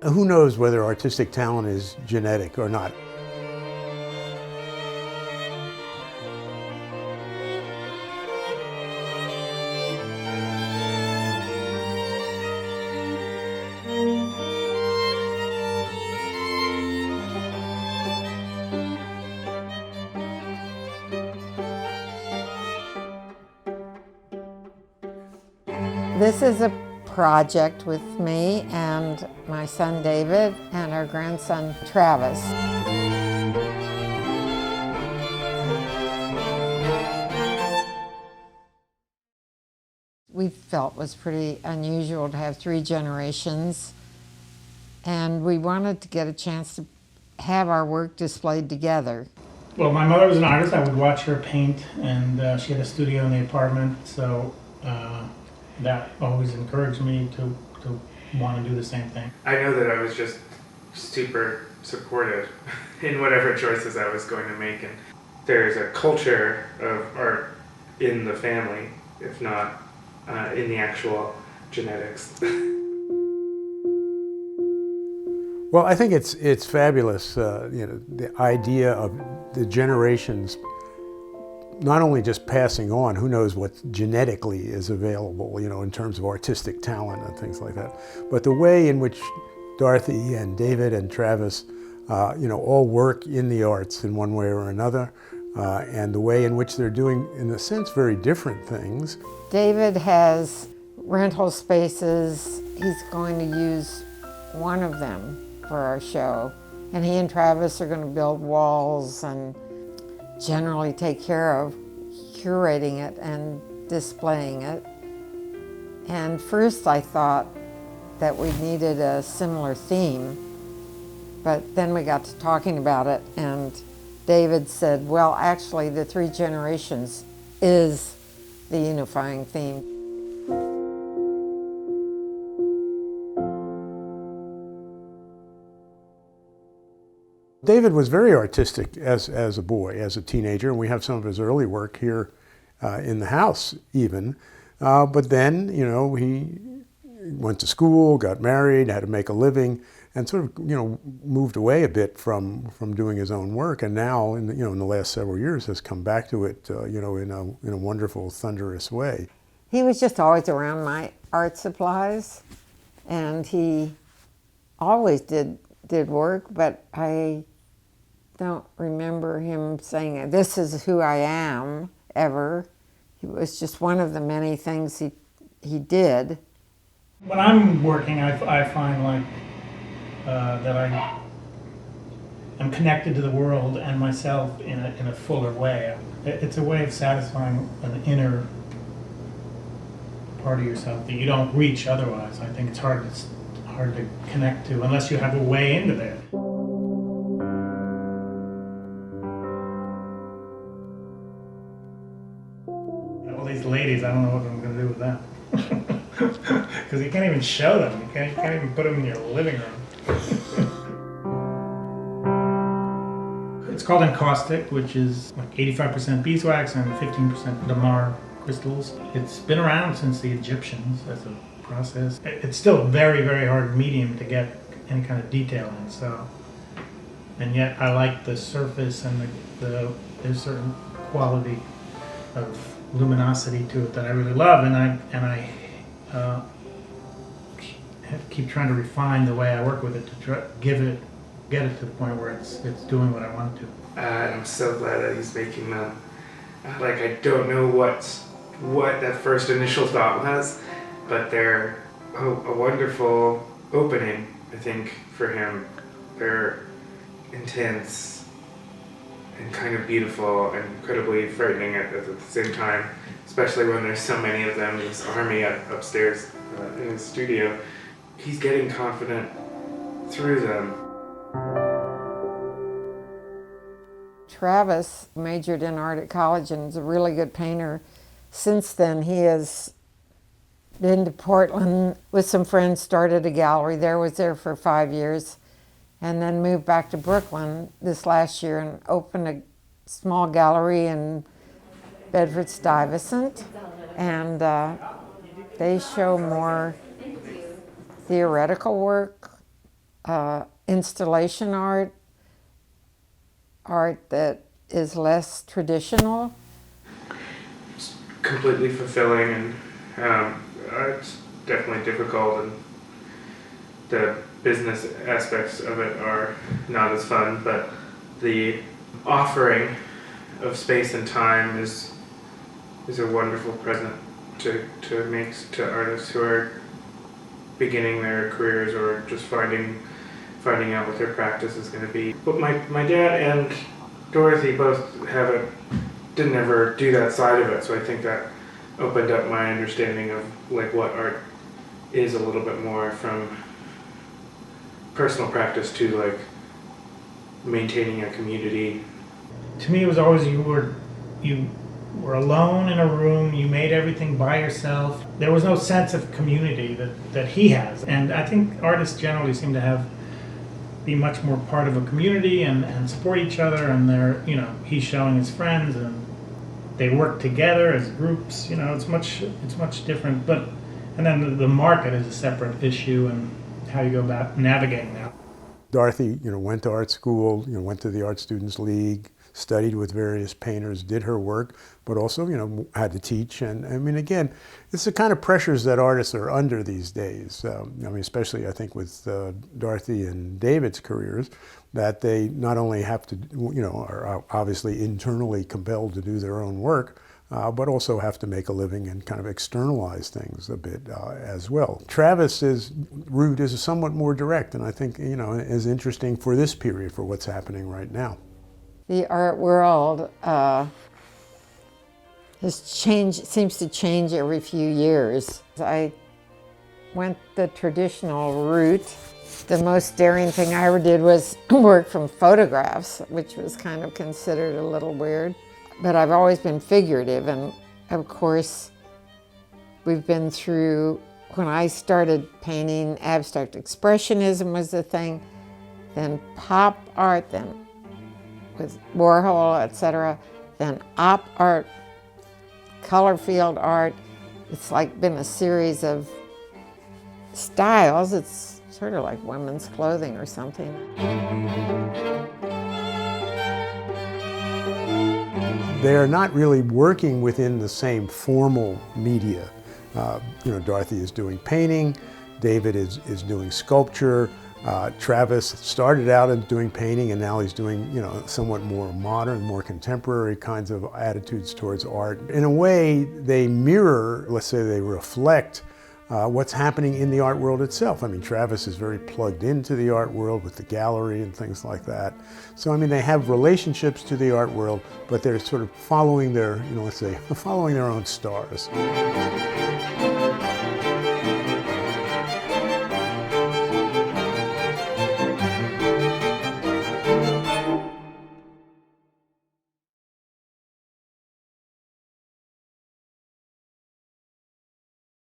Who knows whether artistic talent is genetic or not? This is a project with me and my son David and our grandson Travis. We felt it was pretty unusual to have 3 generations, and we wanted to get a chance to have our work displayed together. Well, my mother was an artist. I would watch her paint, and she had a studio in the apartment, so that always encouraged me to want to do the same thing. I know that I was just super supportive in whatever choices I was going to make, and there's a culture of art in the family, if not in the actual genetics. Well, I think it's fabulous, the idea of the generations not only just passing on, who knows what genetically is available, in terms of artistic talent and things like that, but the way in which Dorothy and David and Travis, all work in the arts in one way or another, and the way in which they're doing, in a sense, very different things. David has rental spaces. He's going to use one of them for our show, and he and Travis are going to build walls and generally take care of curating it and displaying it. And first I thought that we needed a similar theme, but then we got to talking about it, and David said, well, actually the 3 generations is the unifying theme. David was very artistic as a boy, as a teenager, and we have some of his early work here in the house even. But then, he went to school, got married, had to make a living, and sort of, moved away a bit from doing his own work. And now, in the last several years, has come back to it, in a wonderful, thunderous way. He was just always around my art supplies, and he always did work, but I don't remember him saying, this is who I am, ever. It was just one of the many things he did. When I'm working, I find like that I am connected to the world and myself in a fuller way. It's a way of satisfying an inner part of yourself that you don't reach otherwise. I think it's hard to connect to unless you have a way into there. All these ladies, I don't know what I'm going to do with them. Because you can't even show them. You can't even put them in your living room. It's called encaustic, which is like 85% beeswax and 15% damar crystals. It's been around since the Egyptians as a process. It's still a very, very hard medium to get any kind of detail in. So, and yet I like the surface and there's certain quality of luminosity to it that I really love, and I keep trying to refine the way I work with it to get it to the point where it's doing what I want it to. I'm so glad that he's making them. Like, I don't know what that first initial thought was, but they're a wonderful opening, I think, for him. They're intense and kind of beautiful and incredibly frightening at the same time, especially when there's so many of them, this army upstairs in his studio. He's getting confident through them. Travis majored in art at college and is a really good painter. Since then, he has been to Portland with some friends, started a gallery there, was there for 5 years, and then moved back to Brooklyn this last year and opened a small gallery in Bedford-Stuyvesant. And they show more theoretical work installation art that is less traditional. It's completely fulfilling, and it's definitely difficult, and the business aspects of it are not as fun, but the offering of space and time is a wonderful present to make to artists who are beginning their careers or just finding out what their practice is going to be. But my dad and Dorothy both didn't ever do that side of it, so I think that opened up my understanding of like what art is a little bit more, from personal practice to like maintaining a community. To me, it was always you were alone in a room, you made everything by yourself. There was no sense of community that he has. And I think artists generally seem to be much more part of a community and support each other, and he's showing his friends and they work together as groups. It's much different. And then the market is a separate issue, and how you go about navigating that. Dorothy, went to art school, went to the Art Students League, studied with various painters, did her work, but also, had to teach. And I mean, again, it's the kind of pressures that artists are under these days. Especially I think with Dorothy and David's careers, that they not only have to, are obviously internally compelled to do their own work, but also have to make a living and kind of externalize things a bit as well. Travis's route is somewhat more direct, and I think, is interesting for this period, for what's happening right now. The art world seems to change every few years. I went the traditional route. The most daring thing I ever did was work from photographs, which was kind of considered a little weird. But I've always been figurative, and of course, we've been through, when I started painting, abstract expressionism was the thing, then pop art, then with Warhol, etc., then op art, color field art. It's like been a series of styles. It's sort of like women's clothing or something. They're not really working within the same formal media. Dorothy is doing painting, David is doing sculpture, Travis started out in doing painting, and now he's doing, somewhat more modern, more contemporary kinds of attitudes towards art. In a way, they mirror, let's say they reflect what's happening in the art world itself. I mean, Travis is very plugged into the art world with the gallery and things like that. So, I mean, they have relationships to the art world, but they're sort of following their, following their own stars.